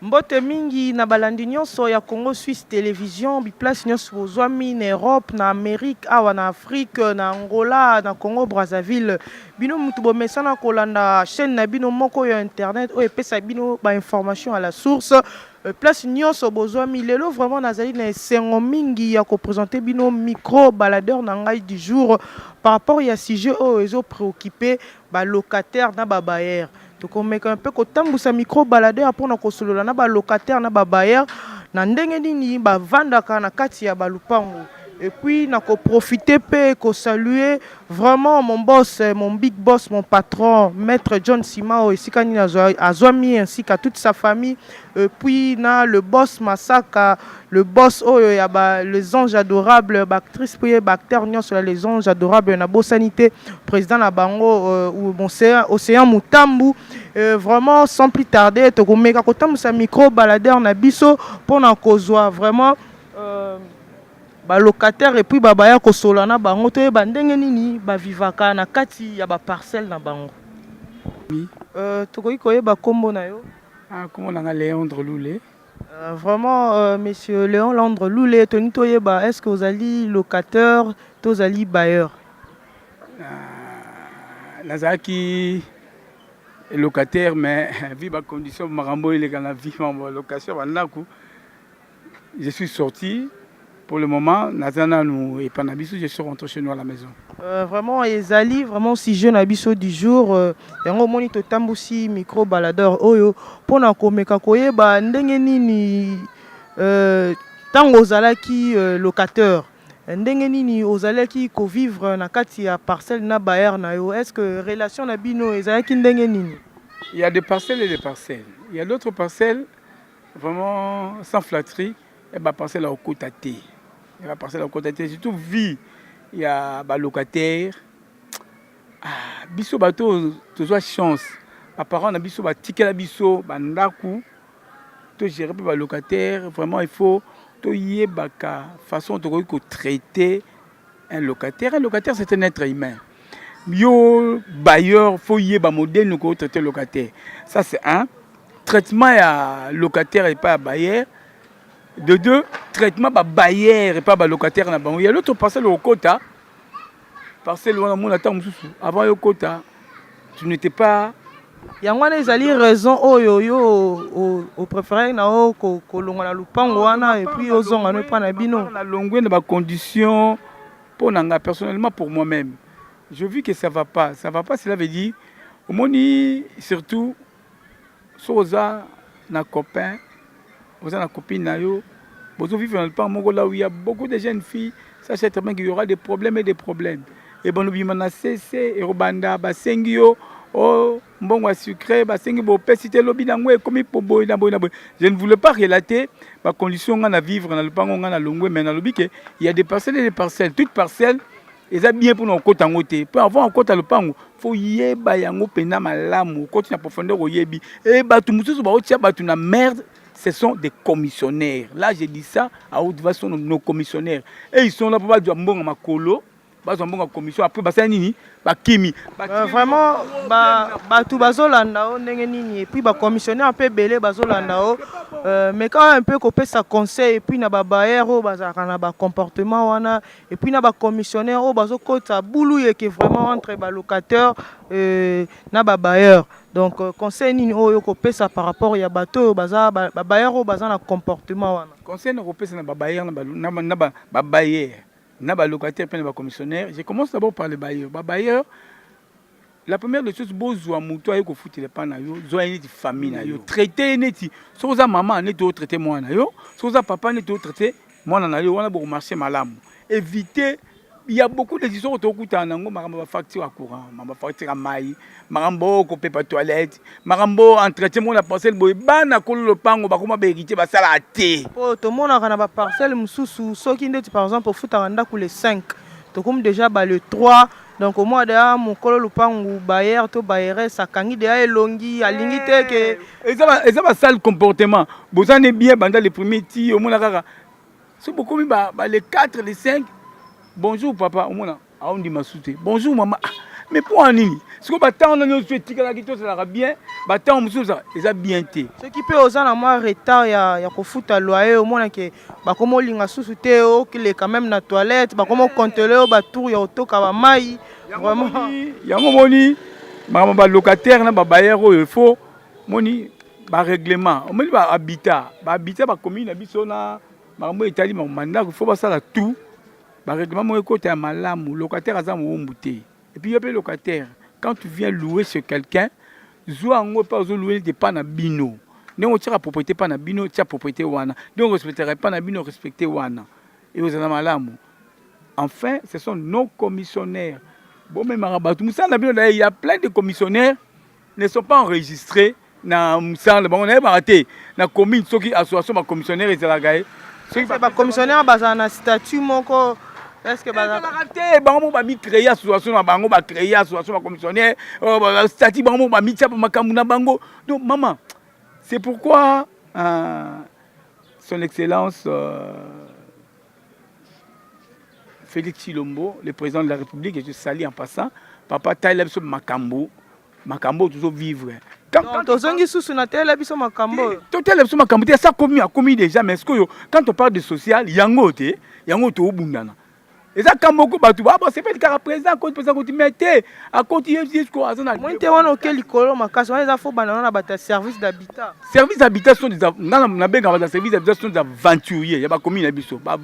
Mbote mingi na balandi nyonso ya Congo Suisse Télévision biplace nyonso bozwami na Europe na Amérique awa na Afrique na Angola na Congo Brazzaville bino mutu bomesana kolanda chaîne na bino moko ya internet oyo epesa bino ba information à la source place nyonso bozwami lelo vraiment nazali na esengo mingi ya ko présenter bino micro baladeur na ngai du jour par rapport ya sujet oyo ezo préoccupé ba locataire na ba bailleur. Donc on met un peu kotambusa micro baladeur pour na kosolola na ba locataire na ba bailleur na ndenge nini ba vandaka na kati ya ba lupango. Et puis na ko profiter pe ko saluer vraiment mon boss, mon big boss, mon patron, maître John Simao esika ni azwami ainsi qu'à toute sa famille. Et puis na le boss Masaka, le boss oyo ya ba les anges adorables, actrice prier acteur nyonso les anges adorables na bosanité, président na bango ou mon Océan Mutambu. Vraiment sans plus tarder to komeka kotambusa micro baladeur na biso pour na kozwa vraiment ba locataire et puis babaya kosola na bango to ba ndenge nini ba vivaka na kati ya ba parcelle na bango. Oui. Tokoki koyeba kombo na yo? Comment on a Léandre Loulé. Vraiment monsieur Léandre Loulé toni toyeba est-ce que vous allez locataire to zali bailleur? Nazaki locataire mais vu ma condition marambo il est dans la vie en location je suis sorti. Pour le moment, Nazana nous et Panabiso, je suis rentré chez nous à la maison. Vraiment, Ezali, vraiment si jeune abisso du jour, yango moni to tambusi micro baladeur oyo pona komeka koyeba ndenge nini tango ozalaki locateur ndenge nini ozalaki ko vivre na kati ya parcelle na bailleur na yo. Est-ce que relation na bino ezalaki ndenge nini? Il y a des parcelles et des parcelles. Il y a d'autres parcelles vraiment sans flatterie et bah parcelle au côté. Il y a la parcelle au côté, surtout vie. Il y a des locataires. Biso bateau, tu as chance. Apparemment, biso ba ticket la biso, bandaku. Tu gérer les locataires. Vraiment, il faut to y baka façon de traiter un locataire. Un locataire, c'est un être humain. Yo bailleur, faut y ba modèle nous traiter locataire. Ça c'est un traitement à locataire et pas à bailleur. De deux, traitement par bailleur et pas par locataire. Il y a l'autre parcelle au quota. Parcelle où on attend avant le quota. Tu n'étais pas. Il y a une raison au préféré na o kolonga na lupango wana et puis aux zonga ne pas na bino. Na longue na condition pour nanga personnellement pour moi-même. Je vis que ça va pas. Ça va pas, cela veut dire au moni surtout soza na copain. Vous avez une copine, vous vivez dans le temps où il y a beaucoup de jeunes filles, ça c'est très bien qu'il y aura des problèmes et des problèmes. Et bon, nous vivons à CC, et Robanda, Basengio, oh, bon, sucré, Basengio, Pesité, Lobinangwe, comme pour boy. Je ne voulais pas relater ma condition à vivre dans le temps où on a longue, mais dans le but, il y a des parcelles et des parcelles. Toutes parcelles, elles sont bien pour nos côtes en côté. Pour avoir un côte à le pango, il faut y aller, yango pena malamu, côté en profondeur au yebi. Et batu mususu ba otia batu na merde. Ce sont des commissionnaires. Là, j'ai dit ça à haute voix, sont nos commissionnaires. Et ils sont là pour faire du bon à colo, pas du bon à commission. Après, bah, c'est nini, bah, kimi. Vraiment, bah, tout bazolanda o ndenge nini. Et puis, bah, commissionnaire un peu belé bazolanda o. Mais quand un peu coupé sa conseil, et puis na ba bailleur o bazaka ba comportement wana, et puis na ba commissionnaire o bazokota boulou que vraiment entre ba locataire na ba bailleur. Donc conseil nini oyo kopesa par rapport ya bateau baza ba bailleur o baza na comportement wana. Conseil na kopesa na ba bailleur na ba bailleur na ba locataire pe na ba commissionnaire. Je commence d'abord par les bailleurs. Ba bailleur la première des choses bozwa muto ayo ko foutre les pas na yo, zo ene di famille na yo. Traiter neti, soza maman neti o traiter moi na yo, soza papa neti o traiter moi na yo, wana bo marcher malamu. Éviter. Il y a beaucoup de histoires autour de Tanango, Marambo facture à courant, Marambo facture à maï, Marambo coupé par toilette, Marambo entretien la parcelle, Boïban à colo le pango, Bakuma Berité, Basalate. Oh, tout le monde a une parcelle, Moussou, ce qui est par exemple pour foutre un dac ou les 5. Donc comme déjà le 3, donc au mois de mon colo le pango, Bayer, to Bayer, ça kangi de Longi, à l'ingité que. Et ça va sale comportement. Vous en êtes bien pendant les premiers tirs, au moins la c'est beaucoup les 4, les 5. Bonjour papa, on dit ma soute. Bonjour maman. mais pour un nini ce que batant on a nous souhaité que la question ça ira bien batant mususu ça eza bien té ce qui peut aux en moi retard ya kofuta loyer au moins que ba komo linga susu te o qu'il quand même na toilette ba komo contrôler ba tour ya otoka ba mai vraiment yango moni ba locataire na ba bailleur il faut moni ba règlement moni ba habitat ba commune na biso na makambo etali mandat il faut ba sala tout ba règlement mo ekota ya malamu locataire aza mo mbuté et puis il y a locataire quand tu viens louer chez quelqu'un zoa ngo pas louer de pas na bino ne on tira propriété pas na bino tira propriété wana donc respecterait pas na bino respecter wana et aux malamu enfin ce sont nos commissionnaires bon mais marabatu musa na bino il y a plein de commissionnaires ne sont pas enregistrés na musa bon on est baraté na commune soki association ma commissionnaire ezalagaye c'est ba commissionnaire baza na statut moko. Est-ce que bango ba mi créer association na bango ba créer association ba commissionnaire statut bango ba mi tia makambu na bango donc maman c'est pourquoi son excellence Félix Chilombo le président de la République et je salue en passant papa taille biso makambu toujours vivre quand tozongi susu na tele biso makambo to tele biso makambu te ça commis déjà mais quand on parle de social yango to obundana et ça quand beaucoup batu ba c'est pas le président quand président quand mettre à continuer jusqu'au azana moi te wana oke likolo makasi wana faut banana na bata service d'habitat sont des na benga ba service d'habitat sont des aventuriers ya ba commune na biso ba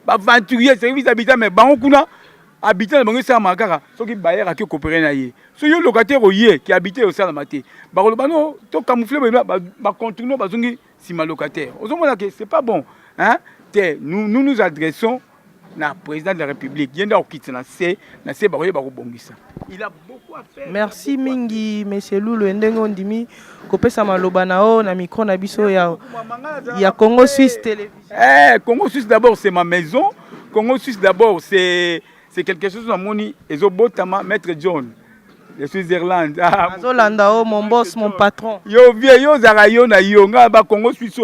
aventurier service d'habitat mais bango kuna habitant bango ça makaka soki bayer aki coopérer na ye so yo locataire oye qui habite au sala maté ba koloba no to camoufler ba continuer ba zongi si ma locataire ozomona que c'est pas bon hein nous adressons na président de la République yenda okitsa na se bakoye bakobongisa il a beaucoup à faire. Merci mingi monsieur Lulu ndenge ondimi kopesa maloba na o na micro na biso ya Congo Suisse Télévision. Congo Suisse d'abord c'est ma maison. Congo Suisse d'abord c'est quelque chose na moni ezobotama maître John de Switzerland. Azolanda o mon boss mon patron. Yo vieux yo zara yo na yo nga ba Congo Suisse.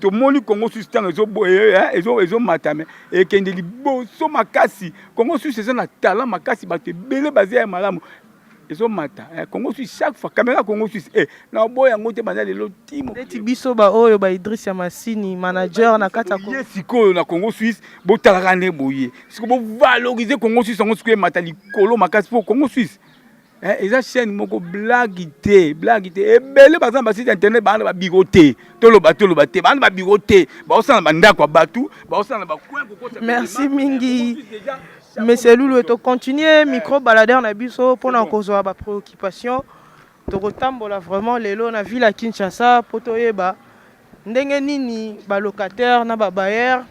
To moni Congo Suisse tant ezo matame et kende liboso makasi Congo Suisse c'est un talent makasi ba te belé basé ya malamu ezo mata Congo Suisse chaque fois caméra Congo Suisse na boya ngote bana lelo timo eti biso ba oyo ba Idriss ya Masini manager na kata ko siko na Congo Suisse bo talaka ne boye siko bo valoriser Congo Suisse ngo siko mata likolo makasi pour Congo Suisse. Eza chaîne moko blague te ebele bazan ba site internet ba na bigote toloba te ba na bigote ba osana banda kwa batu ba osana ba coin kokota. Merci mingi monsieur Lulu to continuer micro baladeur na biso pona kozwa ba préoccupation to kotambola vraiment lelo na ville à Kinshasa poto yeba ndenge nini ba locataire na ba bailleur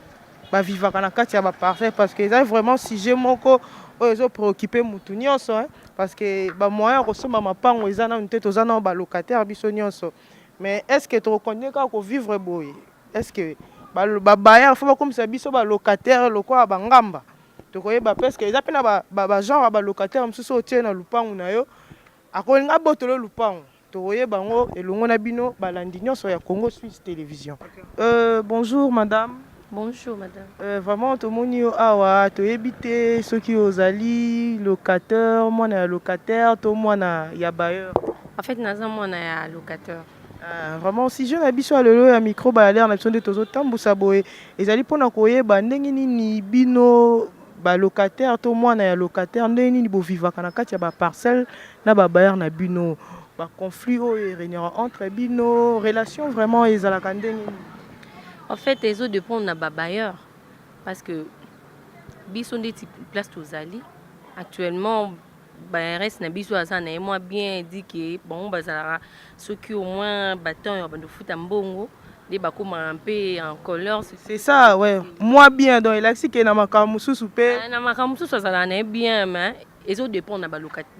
ba vivaka na kati ya ba parcelle parce que ça vraiment sujet moko oyo préoccupé mutu nyonso parce que ba moyen kosomba mapango eza na nte tozana ba locataire biso nyonso mais est-ce que tu reconnais ka ko vivre boye est-ce que ba bailleur faut comme ça biso ba locataire lokwa ba ngamba to koyeba parce que eza pena ba genre ba locataire msusu otie na lupangu na yo akolinga botolo lupangu to koyeba ngo elongo na bino balandi nyonso ya Congo Suisse Télévision. Bonjour madame. Bonjour madame. Vraiment tout le monde awa to ebité ceux qui osali locataire moi na locataire to moi na ya bailleur. En fait naza moi na locataire. Vraiment si je na biso lelo ya micro ba l'air na biso de tozo tambusa boye ezali pona koyeba ndenge nini bino ba locataire to moi na ya locataire ndenge nini bo vivaka na kati ya ba parcelle na ba bailleur na bino ba conflit o réunir entre bino relation vraiment ezalaka ndenge nini. En fait, les autres dépendent de bailleur parce que biso ndeti place tozali actuellement reste na biso azana et moi bien dit que bon bazala ceux qui au moins bâton de foot en bongo des bakoma un peu en couleur c'est ça ouais moi bien donc il a dit que na makamu susu pe na makamu susu azala na bien mais les autres dépendent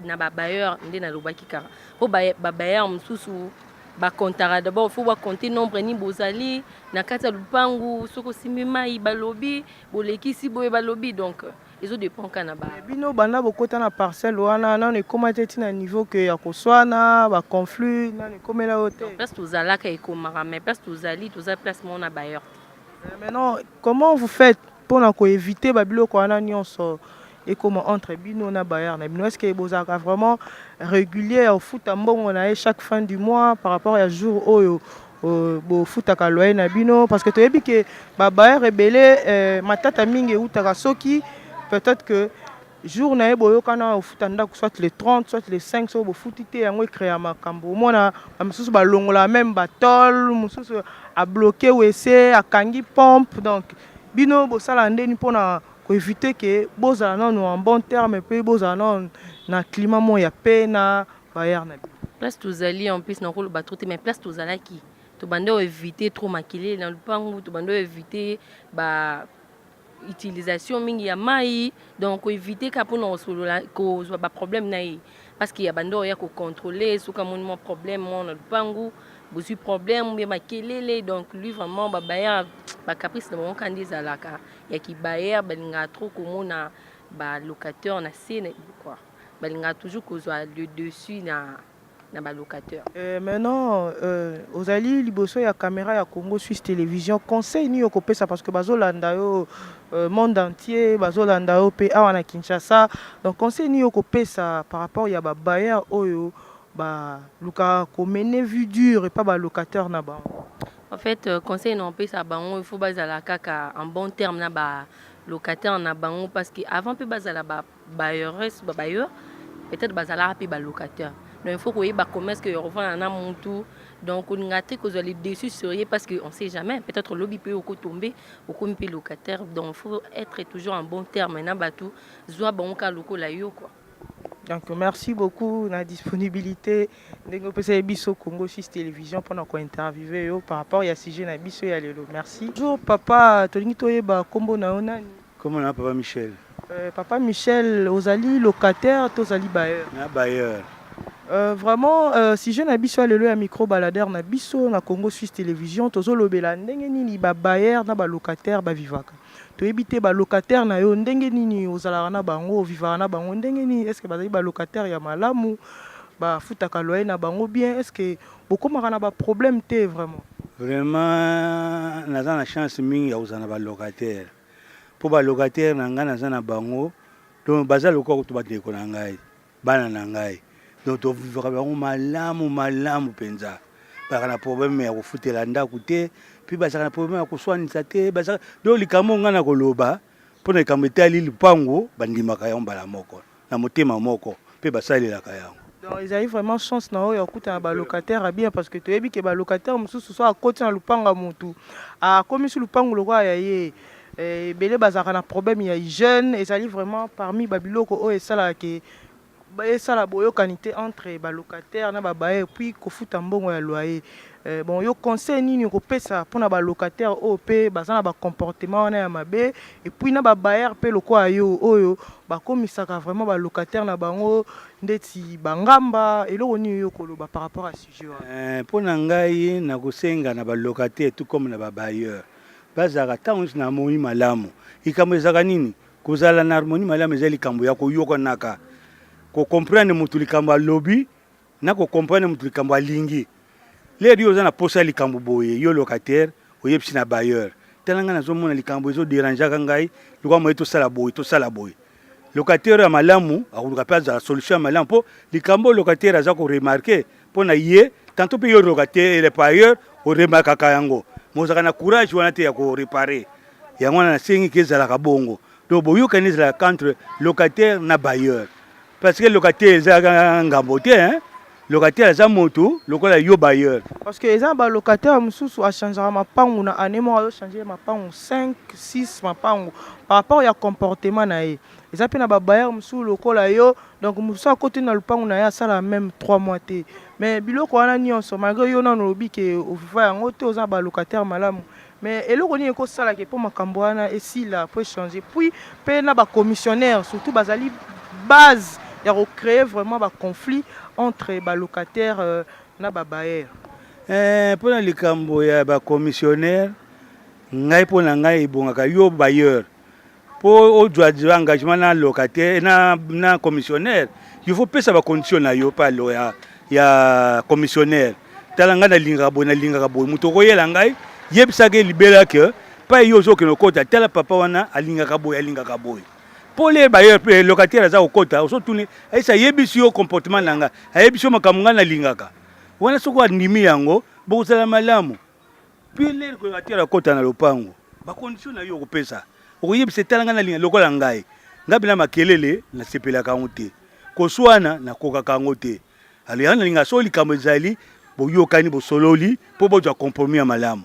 na bailleur ndé na lobaki kara po bailleur mususu ba kontara d'abord faut ba compter nombre ni bozali na kata lupangu soko simima ibalobi bolekisi boye balobi donc ils ont dépend kana ba bino banda bokota na parcelle wana na ne komata na niveau que ya koswana ba conflit na ne komela hotel place tozala ka ekomara mais place tozali toza place mon na bailleur. Maintenant comment vous faites pour na ko éviter ba biloko wana nyonso et comment entre bino na bailleur na bino, est-ce que bozaka vraiment régulier au foot à mbongo na chaque fin du mois par rapport à jour oyo bo foot à loyer na bino, parce que tu as dit que ba bailleur ebele matata mingi utaka soki peut-être que jour na boyo kana au foot anda soit les 30 soit les 5 so bo foot ité yango créer makambo mona mususu ba longola même ba tol mususu a bloqué wc a kangi pompe, donc bino bo sala ndeni pona ko éviter que bozala non en bon terme pe bozala non na climat mo ya pe na bailleur na place tozali en plus na rôle ba trop mais place tozala qui to bando éviter trop maquiller dans le pango, to bando éviter ba utilisation mingi ya mai, donc éviter ka pona solo la ko ba problème na yi parce qu'il y a bando ya ko contrôler sous comme mon problème mon le pango bosu problème bien makelele, donc lui vraiment ba baya ba caprice de mon candidat la ka ya ki baya balinga trop komona ba locataire na scène quoi balinga toujours ko le dessus na ba locataire. Maintenant aux alliés liboso ya caméra ya Congo Suisse Télévision conseil ni okopé ça parce que bazolanda yo monde entier bazolanda yo pe awa na Kinshasa, donc conseil ni okopé ça par rapport ya ba bailleur oyo ba luka ko mener vue dure et pas ba locataire na ba. En fait conseil non pe ça bango il faut bazala kaka en bon terme na ba locataire na bango parce que avant pe bazala ba bailleur peut-être bazala pe ba locataire. Donc il faut qu'il y ait un commerce qui revend en amont tout. Donc on a très que les dessus sérieux parce qu'on ne sait jamais. Peut-être le lobby peut tomber, ou comme locataire. Donc il faut être toujours en bon terme. Maintenant, batou, soit bon cas local là quoi. Donc merci beaucoup la disponibilité de Bisso Congo Suisse Télévision pendant qu'on interviewé par rapport à sujet na Bisso ya lelo. Merci. Bonjour papa, tolingi toyeba kombo na onani. Comment on a papa Michel? Papa Michel, ozali locataire, tozali bailleur. Na bailleur. Vraiment si je n'habite pas le micro baladeur na biso na Congo Suisse Télévision tozo lobela ndenge nini ba bailleur na ba locataire ba vivaka to ebité ba locataire na yo ndenge nini ozala na bango vivaka na bango ndenge nini, est-ce que bazali ba locataire ya malamu ba futaka loyer na bango bien, est-ce que bokomaka na ba problème te vraiment naza na chance mingi ya kozala na ba locataire po ba locataire na ngai naza na bango donc baza lokoko to bandeko na ngai bana na ngai. Donc tu vivras vraiment malamu penza. Parce que problème ya kufutela ndako te, puis parce que problème ya kuswanisa te, parce que donc likamo ngana koloba, pour na kameta li lupango bandimaka ya mbala moko, na motema moko, pe basalela ka yango. Donc ils avaient vraiment chance na oyo kuta ba locataire bien parce que tu ebi ke ba locataire mususu so akoti na lupanga mutu. A komi su lupango lokwa ya ye belé bazaka na problème ya jeune, ils allaient vraiment parmi babiloko o esala ke ça la qualité entre ba locataire na ba bailleur puis ko futa mbongo ya loyer. Bon yo conseil nini ko pesa pour na ba locataire o pe bazana ba comportement na ya mabe et puis na ba bailleur pe loko ayo oyo ba komisaka vraiment ba locataire na bango ndeti bangamba eloko nini yo koloba par rapport à sujet pour na ngai na kosenga na ba locataire tout comme na ba bailleur bazaka tango na moni malamu ikambo ezaka nini kozala na harmonie malamu ezali kambo ya koyoka naka ko comprendre mutu likambo lobby na ko comprendre mutu likambo lingi les dio za na posa likambo boye yo locataire oyepsi na bailleur talanga nazo mona likambo ezo déranger ngai loko mo to sala boye locataire ya malamu akuka pa za solution malamu po likambo locataire aza ko remarquer po na ye tantôt pe yo locataire le bailleur o remarquer kayango mozaka na courage wana te ya ko réparer yango na sengi kezala ka bongo donc boyo kanizala contre locataire na bailleur. Parce que le locataire est un gamboté, hein? Le locataire est un moto, le locataire est bailleur. Parce que les locataires a changé ma pango, a changé ma pango 5, 6 ma pango par rapport au comportement na ye. Les gens na bailleur musu lokola yo, donc musu à côté na le pango na ya ça la même 3 mois té. Mais biloko wana nyonso malgré yo na lobi ke au viva yango te aux ba locataire malamu. Mais eloko ni ko sala ke pour makambo wana et si là peut changer. Puis pe na ba commissionnaire surtout bazali base. Il y a créé vraiment un conflit entre les locataires et les bailleurs. Pour les cambo ya ba commissionnaire, ngai pour ngai ibongaka yo bailleur. Pour au droit d'engagement na locataire na commissionnaire, il faut payer sa condition na yo pa lo ya commissionnaire. Talanga na linga boy mutoko yela ngai yebisa ke libera ke pa yo zo ke no kota tala papa wana alinga ka boy. Pour les bailleurs, les locataires, ça au côté, au tourner. Et ça y est, bisio comportement nanga. Aye bisio makamunga na lingaka. Wana soko nimi yango, bozala malamu. Puis les locataires au côté na lopango. Ba condition na yo ko pesa. O yebisa talanga na linga lokola ngai. Ngabila makelele na sepela kangote. Koswana na koka kangote. Ali yana linga soli kamezali, bo yokani bo sololi, po bo ja compromis ya malamu.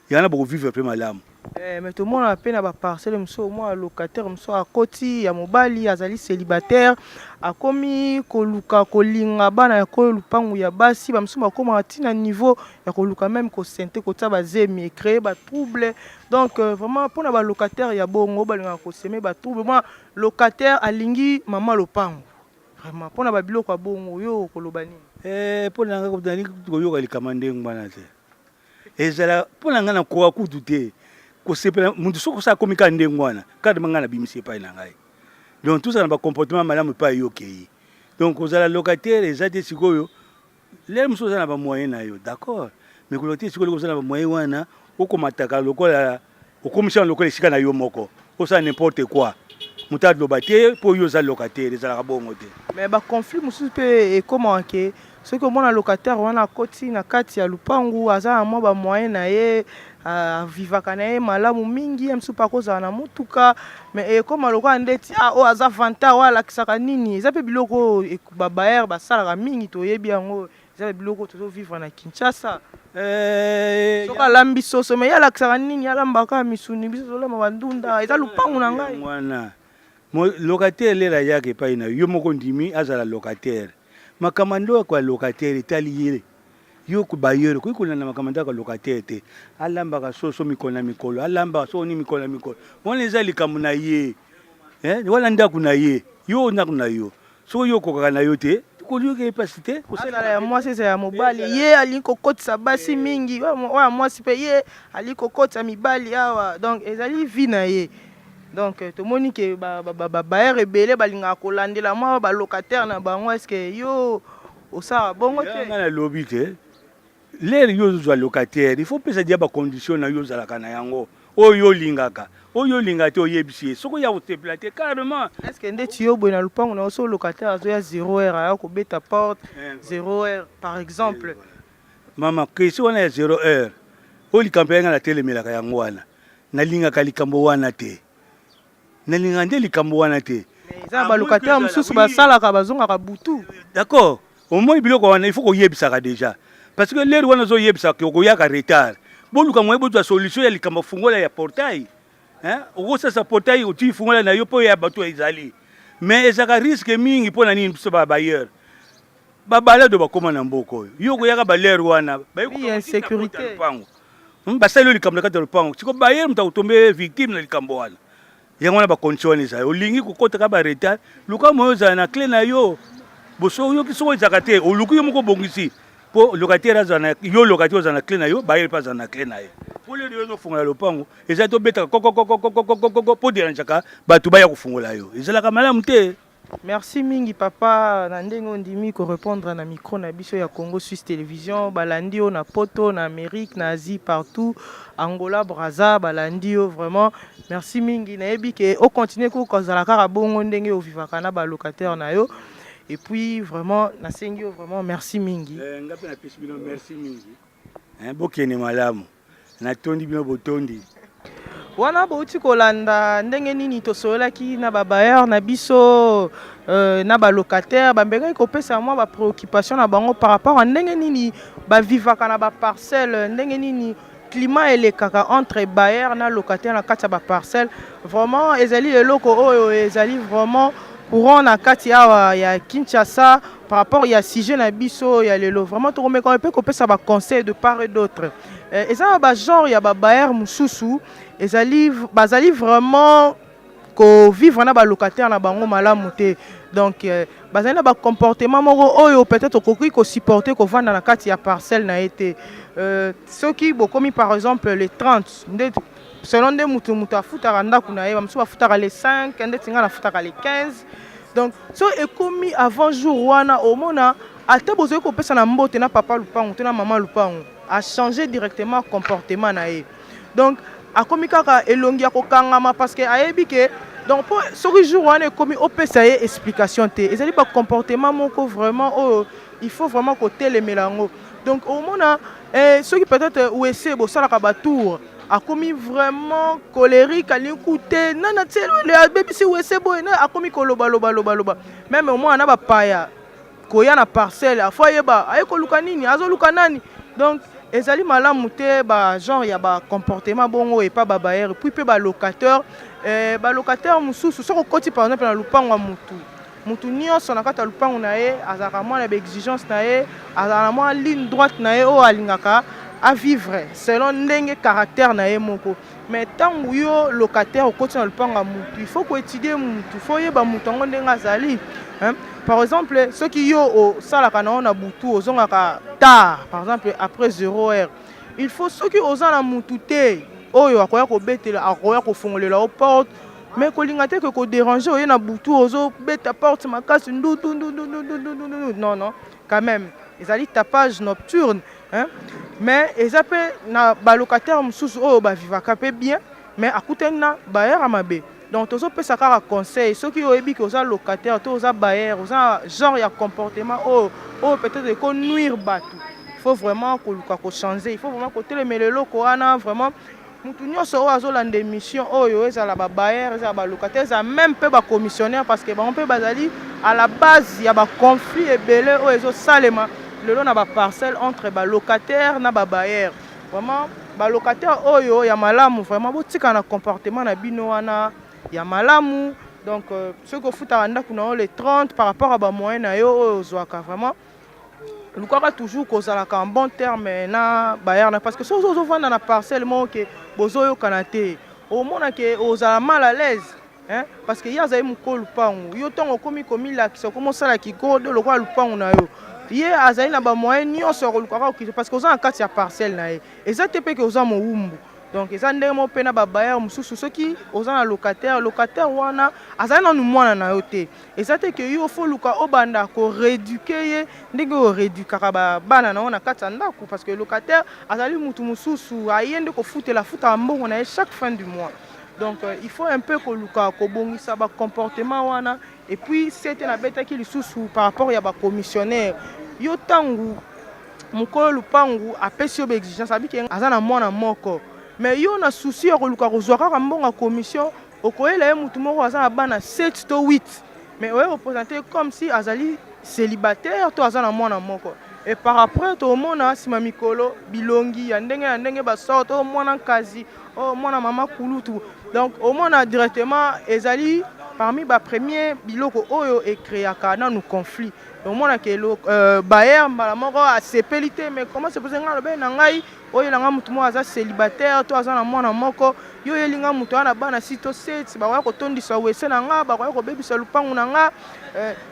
Yana bo vivre pe malamu. Mais tout le monde a peine à parcelle, moi locataire, à côté, à mobali, à zali célibataire, à komi koluka kolinga bana ya kolupangu ya basi, ba msuma koma atina niveau ya koluka même ko sente ko taba zemi créer ba trouble. Donc vraiment pour na ba locataire ya bongo balinga ko semer ba trouble. Moi locataire alingi mama lopangu. Vraiment pour na ba biloko bongo yo kolobani. Pour na ko dani ko yo ka likamande ngwana te. Ezala pour na ngana ko akudute. Ko sepela mundu soko sa komika ndengwana kada mangana bimisi pa ina ngai. Donc tout ça na ba comportement malamu pa yokeyi. Donc ozala locataire ezate sikoyo les muso na ba moyen na yo d'accord mais ko locataire sikoyo kozala ba moyen wana okomataka lokola okomisa lokola sika na yo moko osa n'importe quoi mutad lobate po yo za locataire ezala bongo te mais ba conflit musu pe e comment que ce que mon locataire wana koti na kati ya lupangu aza mo ba moyen na ye vivaka na ye malamu mingi msu pa kozala na mutuka mais comme aloko ndeti o aza vanta wala kisaka nini eza pe biloko ba baer ba sala mingi to yebi yango eza biloko to vivre na Kinshasa soka lambi soso mais yala kisaka nini yala mbaka misuni biso lema bandunda eza lupangu na ngai mwana mo locataire lera yake pa ina yo moko ndimi azala locataire makamando kwa locataire italié yo ku bayer ko ikuna na makamanda ka locataire te alamba ka soso mikona mikolo alamba so ni mikona mikolo wona ezali kamuna ye wala ndaku na ye yo ndaku na yo so yo ko kana yo te ko yo ke pasite ko sala ya mwasi ya mobali ye aliko kotisa basi mingi wa mwasi pe ye aliko kotisa mibali awa donc ezali vie na ye donc to moni ke ba bayer ebele balinga ko landela moi ba locataire na bango est-ce que yo osara bongo te na lobby te l'air yo zo locataire il faut pesa dia ba condition na yo zala kana yango oyo lingaka oyo lingate oyebisi soko ya oteplate carrément est-ce que ndeti yo bona lupango na so locataire azo ya 0 heure aya ko beta porte 0 heure par exemple mama kesi wana ya 0 heure oli kampenga na telemelaka yango wana na lingaka likambo wana te na lingande likambo wana te eza ba locataire mususu basalaka bazongaka butu d'accord au moins biloko wana il faut ko yebisaka déjà parce que l'air wana zo yebisa ko yaka retard boluka moye botu solution ya likambo fungola ya portail oko sasa portail uti fungola na yo po ya bato ezali mais ezaka risque mingi pona nini biso ba bailleur babala do bakoma na mboko yo ko yaka ba l'air wana ba yo insécurité basalo likambo ka lupango siko bailleur mtakutombe victime na likambo wana yango na ba condition eza olingi ko kota ka ba retard luka moyo za na clé na yo boso yo kiso ezaka te oluku yo moko bongisi po locataire azana yo locataire azana clé na yo bayer pas azana clé na ye po le yo fungola lopango eza to beta koko po deranjaka batu baya kufungola yo ezala ka malamu te. Merci mingi papa na ndenge ondimi ko répondre na micro na biso ya Congo Suisse Télévision balandio na poto na Amérique na Asie partout Angola Brazza balandio vraiment merci mingi na yebi ke o continuer ko kozala ka bongo ndenge o vivaka na ba locataire na yo. Et puis vraiment, Nasengio vraiment merci mingi. Merci mingi. Bokene malamu. Na tondi bino botondi. Wana bauti kolanda ndenge nini tosolaki na ba bailleur na biso na ba locataire ba mbenga ko pesa moi ba préoccupation na bango par rapport à ndenge nini ba vivaka na ba parcelle ndenge nini climat elekaka entre bailleur na locataire na kati ya ba parcelle vraiment ezali eloko oyo ezali vraiment courant na kati ya Kinshasa par rapport ya sujet na biso ya lelo vraiment to komeka pe ko pesa ba conseil de part et d'autre eza ba genre ya ba bailleur mususu ezali bazali vraiment ko vivre na ba locataire na bango malamu te donc bazali na ba comportement moko oyo peut-être koki ko supporter ko vanda na kati ya parcelle na été ceux qui bokomi par exemple les 30 selon des mutu afutaka ndako na ye bamusu bafutaka les 5 ndeti nga nafutaka les 15 donc so ekomi avant jour wana omona ate bozoki kopesa na mbote na papa lupango te na mama lupango a changer directement comportement na ye donc akomi kaka elongi ya kokangama parce que ayebi ke donc pour ce jour on est commis opesa ye explication te ezali ba comportement moko vraiment oh, il faut vraiment côté les mélango donc au moins ceux qui peut-être ou essayer bo sala ka ba tour a commis vraiment colérique ali écouter nana tselo le bébé si ou essayer bo na a commis koloba loba loba loba même au moins na ba paya koya na parcelle a fois yeba ay ko luka nini azo luka nani donc ezali malamu te ba genre ya ba comportement bongo et pas ba bailleur puis pe ba locataire mususu soko koti par exemple na lupango ya mutu nyonso na kati ya lupango na ye azalaka mwana ba exigence na ye azalaka mwa ligne droite na ye oyo alingaka à vivre selon ndenge caractère na ye moko mais ntango yo locataire okoti na lupango ya mutu il faut koétudier mutu faut yeba mutu yango ndenge azali par exemple ceux qui yo osalaka na yo na butu ozongaka tard par exemple après 0 heure il faut soki oza na mutu te oyo akoya kobetela akoya kofongolela o porte mais kolinga te ke kodéranger oye na butu ozobeta porte makasi ndutu non non quand même ezali tapage nocturne mais eza mpe na balocataire mosusu oyo bavivaka mpe bien mais akutani na bayer mabe donc tozopesa kaka conseil soki oyebi ke oza locataire to oza bayer oza genre ya comportement oyo peut-être ekonuire bato il faut vraiment koluka kochanger il faut vraiment kotelemela eloko wana vraiment mutu nyonso oyo azolanda émission oyo ezala babayer ezala balocataire eza même mpe bacommissionnaire parce que bango mpe bazali à la base ya baconflit ebele oyo ezosalema lelo na baparcelle entre balocataire na babayer vraiment balocataire oyo ya malamu vraiment botika na comportement na bino wana ya malamu donc soki ofutaka ndako na yo le 30 par rapport à bamoyen na yo oyo ozwaka vraiment lukaka toujours kozalaka en bon terme na bayer na parce que soki ozovanda na parcelle moko ke bozoyokana te omona ke ozala mal à l'aise parce que ye azali mokolo lupango yo ntongo okomi komilakisa okomi osala kikodo lokola lupango na yo ye azali na bamoyen nyonso ya kolukaka okite parce que oza na kati ya parcelle na ye eza te mpe ke oza mowumbu donc eza ndenge moko mpe na babayer mosusu soki oza na locataire wana azali nanu mwana na yo te eza te ke yo fo luka obanda koreduke ye ndenge oredukaka bana na yo na kati ya ndako parce que locataire azali mutu mosusu aye nde kofutela mbongo na ye chaque fin du mois donc il faut un peu koluka kobongisa bacomportement wana et puis c'était na betaki lisusu par rapport ya bacommissionnaire yo ntango mokolo lupangu apesi yo baexigence abiki aza na mwana moko mais yo na souci ya koluka kozwa kaka mbongo ya commission okoyela ye mutu moko aza na bana 7 to 8 mais oye représente comme si azali célibataire to aza na mwana moko et par après tomona nsima mikolo bilongi ya ndenge basort to mwana nkazi mwana mama kulutu donc omona directement ezali parmi bapremier biloko oyo ekreaka nanu conflit omona ke bayer mbala moko asepeli te mais comment c'est posé nga lobe na ngai oyelanga mutu moko aza célibataire to aza na mwana moko yo yelinga mutu wana bana sito 7 bakoya kotondisa wese na nga bakoya kobebisa lupangu na nga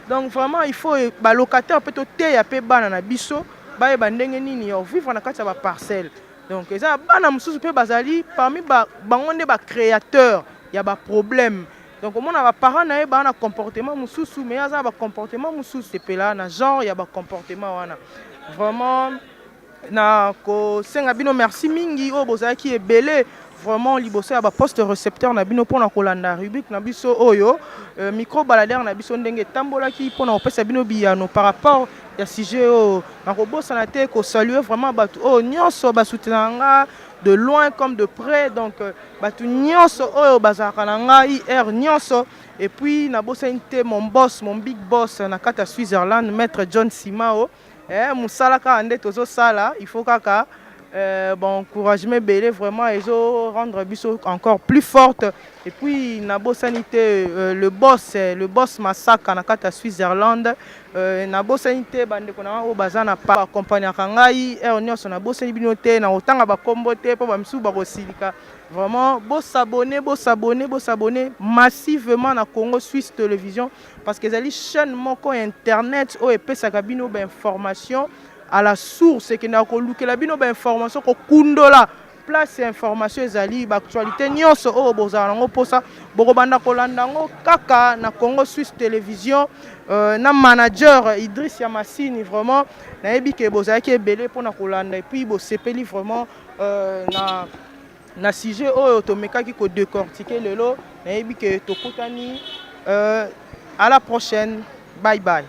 donc vraiment il faut balocataire mpe toteya mpe bana na biso bayeba ndenge nini ya vivre na kati ya baparcelle donc eza bana mosusu mpe bazali parmi bango nde bacréateur ya baproblème donc omona baparent na ye baa na comportement mosusu mais aza na bacomportement mosusu epela na genre ya bacomportement wana vraiment na kosenga bino merci mingi oyo bozalaki ebele vraiment liboso ya baposte récepteur na bino mpona kolanda rubrique na biso oyo micro baladere na biso ndenge etambolaki mpona kopesa bino biyano par rapport ya sujet oyo nakobosana te kosalue vraiment bato oyo nyonso basoutenaka nga de loin comme de près donc bato nyonso oyo bazalaka na ngai r nyonso et puis nabosani te mon boss mon big boss na kati ya Switzerland maître John Simao mosala kaka nde tozosala il faut kaka bon encouragement belé vraiment ezo rendre biso encore plus forte et puis nabosani te le boss Masaka na kati ya Switzerland nabosani te bandeko na o bazana pa accompagnaka ngai nyonso nabosani bino te na otanga bakombo te po bamisu bakosilika vraiment bosabone massivement na Congo Suisse Télévision parce que ezali chaîne moko internet o epesaka bino ba information à la source que na kolukela bino ba information ko kundola place information ezali ba actualité nyonso o bozala ngo posa boko banda kolanda ngo kaka na Congo Suisse Télévision na manager Idriss Yamassini vraiment na yebi ke bozala ki ebele pona kolanda et puis bo sepeli vraiment na sujet oyo tomekaki ko décortiquer lelo nayebi ke tokutani à la prochaine, bye bye.